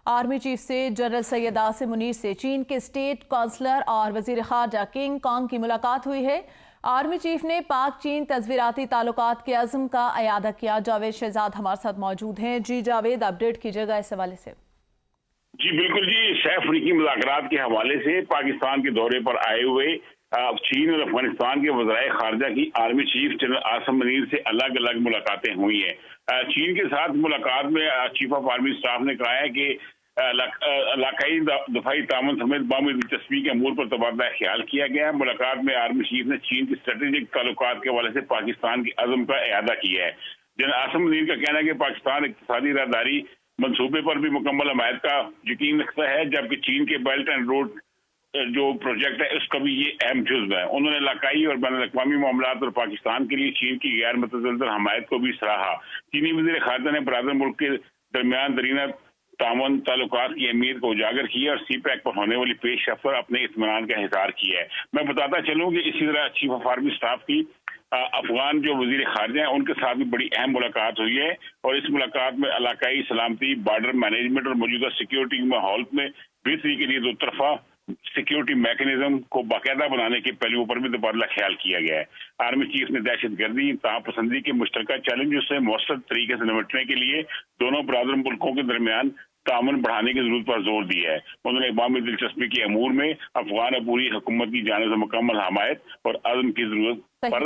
Army chief से general Syed Asim Munir से चीन के स्टेट काउंसलर और वजीर खारजा किंग कॉन्ग की मुलाकात हुई है। आर्मी चीफ ने पाक चीन तस्वीराती ताल्लुकात के अज़्म का अयादा किया। जावेद शहजाद हमारे साथ मौजूद हैं। जी जावेद, अपडेट कीजिएगा इस हवाले से। जी बिल्कुल जी, सैफ अफ्रीकी मुलाकात के हवाले से पाकिस्तान के दौरे पर आए हुए चीन और अफगानिस्तान के वज़राए खारजा की army chief general Asim Munir से अलग अलग मुलाकातें हुई हैं। चीन के साथ मुलाकात में चीफ ऑफ आर्मी स्टाफ ने कहा है कि इलाकाई दफाई तामन समेत बामी दिलचस्पी के अमूर पर तबादला ख्याल किया गया है। मुलाकात में आर्मी चीफ ने चीन की स्ट्रेटेजिक ताल्लुकात के हवाले से पाकिस्तान की अज़्म का अयादा किया है। जनरल आसिम मुनीर का कहना है कि पाकिस्तान इक़्तिसादी राहदारी मंसूबे पर भी मुकम्मल हमायत का यकीन रखता है, जबकि चीन के बेल्ट एंड रोड जो प्रोजेक्ट है उसका भी ये अहम जुज़्व है। उन्होंने इलाकाई और बैनुल-अक़वामी मामलात और पाकिस्तान के लिए चीन की गैर मुतज़लज़ल हमायत को भी सराहा। चीनी वज़ीर ख़ारजा ने बरादर मुल्क के दरमियान दरीना तामन ताल्लुकात की अहमियत को उजागर किया और सी पैक पर होने वाली पेशरफ़्त पर अपने इत्मीनान का इज़हार किया है। मैं बताता चलूँ कि इसी तरह चीफ ऑफ आर्मी स्टाफ की अफगान जो वजीर खारजा हैं उनके साथ भी बड़ी अहम मुलाकात हुई है और इस मुलाकात में इलाकाई सलामती, बॉर्डर मैनेजमेंट और मौजूदा सिक्योरिटी माहौल में बेहतरी के लिए दो तरफा सिक्योरिटी मैकेनिज्म को बाकायदा बनाने के पहलुओं पर भी तबादला ख्याल किया गया है। आर्मी चीफ ने दहशतगर्दी, तहफ़्फ़ुज़ के मुश्तरका चैलेंज से मौसर तरीके से निपटने के लिए दोनों बरादर मुल्कों के दरमियान तामन बढ़ाने की जरूरत पर जोर दिया है। उन्होंने बामी दिलचस्पी के अमूर में अफगान अबूरी हुकूमत की जानिब से मुकम्मल हमायत और अज़्म की जरूरत पर